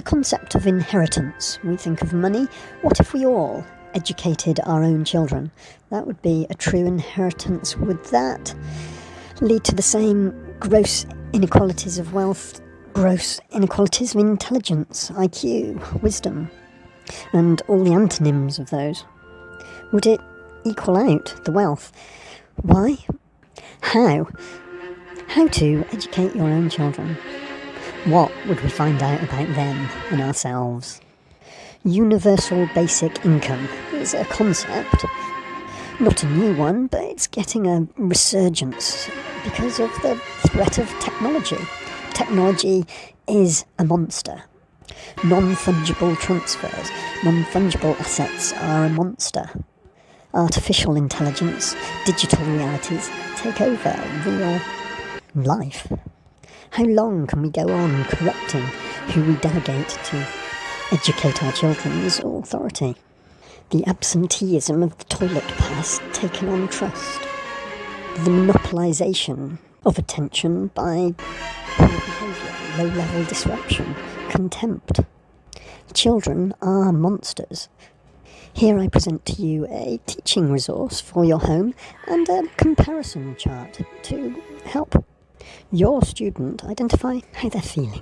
concept of inheritance. We think of money. What if we all educated our own children? That would be a true inheritance. Would that lead to the same gross inequalities of wealth, gross inequalities of intelligence, IQ, wisdom, and all the antonyms of those? Would it equal out the wealth? Why? How? How to educate your own children? What would we find out about them and ourselves? Universal basic income is a concept, not a new one, but it's getting a resurgence because of the threat of technology. Technology is a monster. Non-fungible transfers, non-fungible assets are a monster. Artificial intelligence, digital realities take over real life. How long can we go on corrupting who we delegate to educate our children's authority? The absenteeism of the toilet pass taken on trust. The monopolisation of attention by poor behaviour, low-level disruption, contempt. Children are monsters. Here I present to you a teaching resource for your home and a comparison chart to help your student identify how they're feeling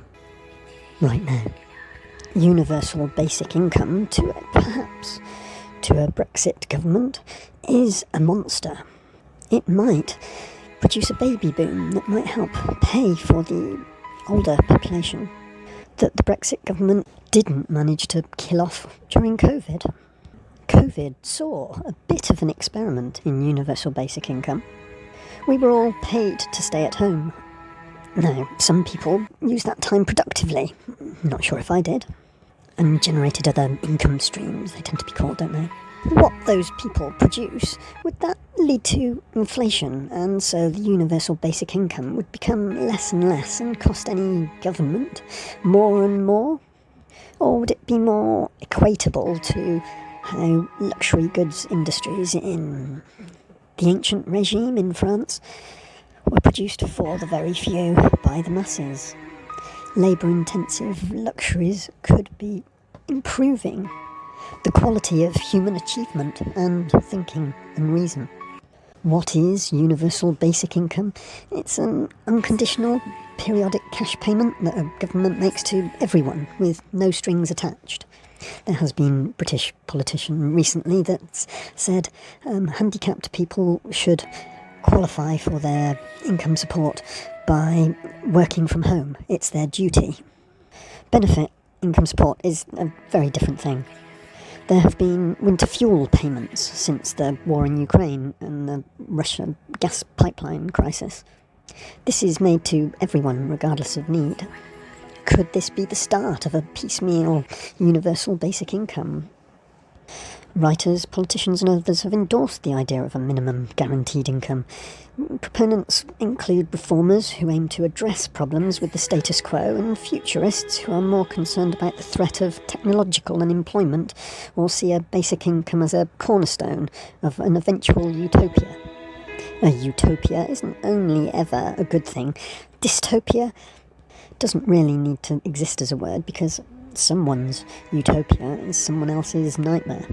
right now. Universal basic income, perhaps to a Brexit government, is a monster. It might produce a baby boom that might help pay for the older population that the Brexit government didn't manage to kill off during COVID. COVID saw a bit of an experiment in universal basic income. We were all paid to stay at home. Now, some people use that time productively, not sure if I did, and generated other income streams, they tend to be called, don't they? What those people produce, would that lead to inflation, and so the universal basic income would become less and less and cost any government more and more? Or would it be more equatable to how luxury goods industries in the ancient regime in France were produced for the very few by the masses? Labour-intensive luxuries could be improving the quality of human achievement and thinking and reason. What is universal basic income? It's an unconditional periodic cash payment that a government makes to everyone with no strings attached. There has been a British politician recently that's said handicapped people should qualify for their income support by working from home. It's their duty. Benefit income support is a very different thing. There have been winter fuel payments since the war in Ukraine and the Russia gas pipeline crisis. This is made to everyone regardless of need. Could this be the start of a piecemeal universal basic income? Writers, politicians and others have endorsed the idea of a minimum guaranteed income. Proponents include reformers who aim to address problems with the status quo and futurists who are more concerned about the threat of technological unemployment or see a basic income as a cornerstone of an eventual utopia. A utopia isn't only ever a good thing. Dystopia doesn't really need to exist as a word because someone's utopia is someone else's nightmare.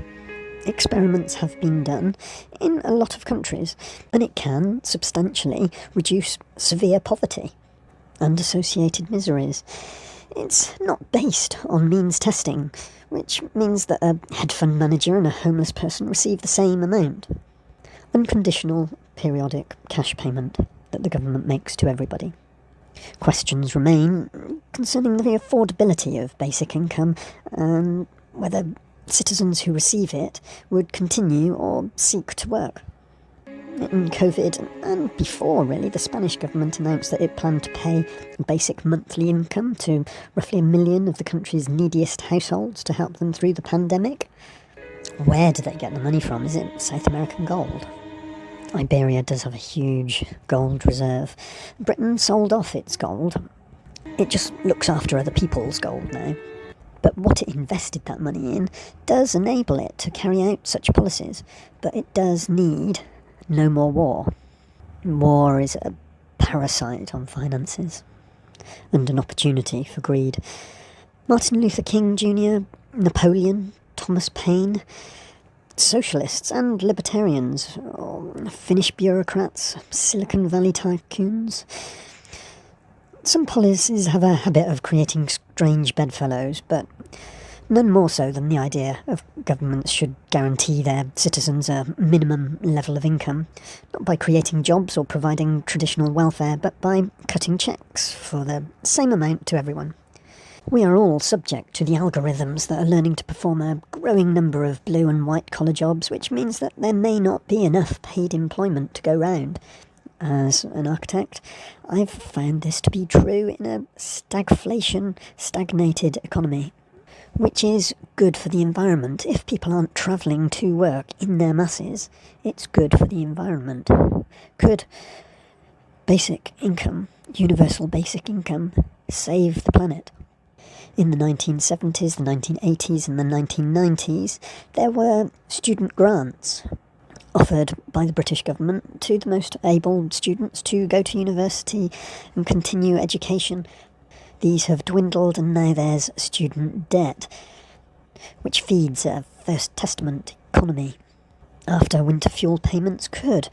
Experiments have been done in a lot of countries, and it can substantially reduce severe poverty and associated miseries. It's not based on means testing, which means that a hedge fund manager and a homeless person receive the same amount. Unconditional, periodic cash payment that the government makes to everybody. Questions remain concerning the affordability of basic income and whether citizens who receive it would continue or seek to work. In COVID, and before really, the Spanish government announced that it planned to pay a basic monthly income to roughly 1 million of the country's neediest households to help them through the pandemic. Where do they get the money from? Is it South American gold? Iberia does have a huge gold reserve. Britain sold off its gold. It just looks after other people's gold now. But what it invested that money in does enable it to carry out such policies. But it does need no more war. War is a parasite on finances and an opportunity for greed. Martin Luther King Jr., Napoleon, Thomas Paine, socialists and libertarians, Finnish bureaucrats, Silicon Valley tycoons. Some policies have a habit of creating strange bedfellows, but none more so than the idea of governments should guarantee their citizens a minimum level of income, not by creating jobs or providing traditional welfare, but by cutting cheques for the same amount to everyone. We are all subject to the algorithms that are learning to perform a growing number of blue and white collar jobs, which means that there may not be enough paid employment to go round. As an architect, I've found this to be true in a stagflation, stagnated economy, which is good for the environment. If people aren't travelling to work in their masses, it's good for the environment. Could basic income, universal basic income, save the planet? In the 1970s, the 1980s and the 1990s, there were student grants offered by the British government to the most able students to go to university and continue education. These have dwindled and now there's student debt, which feeds a First Testament economy. After winter fuel payments, could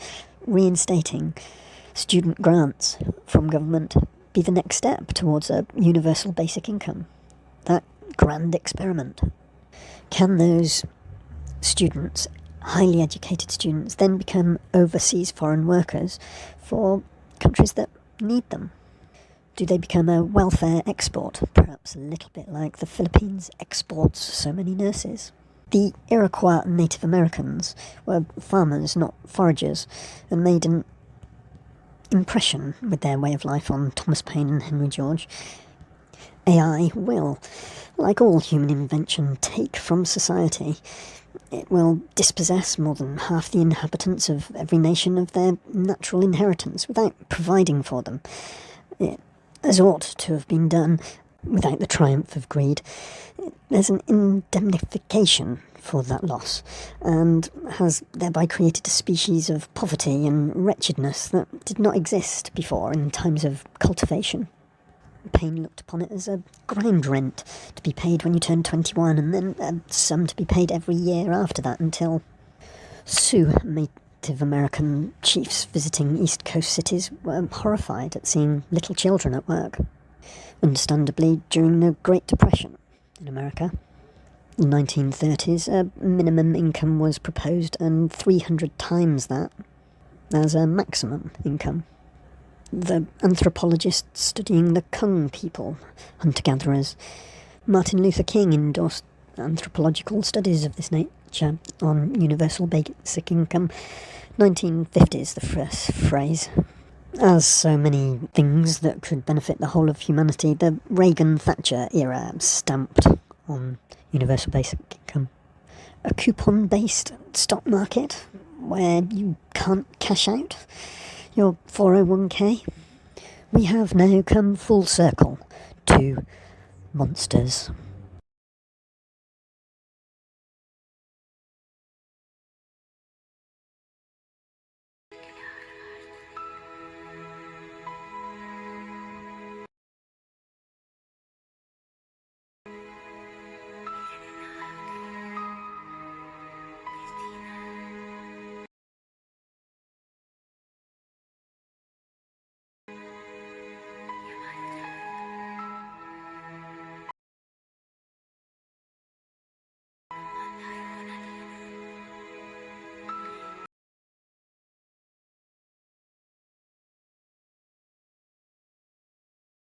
reinstating student grants from government be the next step towards a universal basic income? That grand experiment. Can those students, highly educated students, then become overseas foreign workers for countries that need them? Do they become a welfare export, perhaps a little bit like the Philippines exports so many nurses? The Iroquois Native Americans were farmers, not foragers, and made an impression with their way of life on Thomas Paine and Henry George. AI will, like all human invention, take from society. It will dispossess more than half the inhabitants of every nation of their natural inheritance without providing for them. It, as ought to have been done, without the triumph of greed. There's an indemnification for that loss, and has thereby created a species of poverty and wretchedness that did not exist before in times of cultivation. Paine looked upon it as a ground rent to be paid when you turned 21, and then a sum to be paid every year after that until Sioux Native American chiefs visiting East Coast cities were horrified at seeing little children at work. Understandably, during the Great Depression in America, in the 1930s, a minimum income was proposed and 300 times that as a maximum income. The anthropologist studying the Kung people, hunter-gatherers, Martin Luther King endorsed anthropological studies of this nature on universal basic income. 1950s, the first phrase. As so many things that could benefit the whole of humanity, the Reagan-Thatcher era stamped on universal basic income. A coupon-based stock market where you can't cash out your 401k. We have now come full circle to monsters.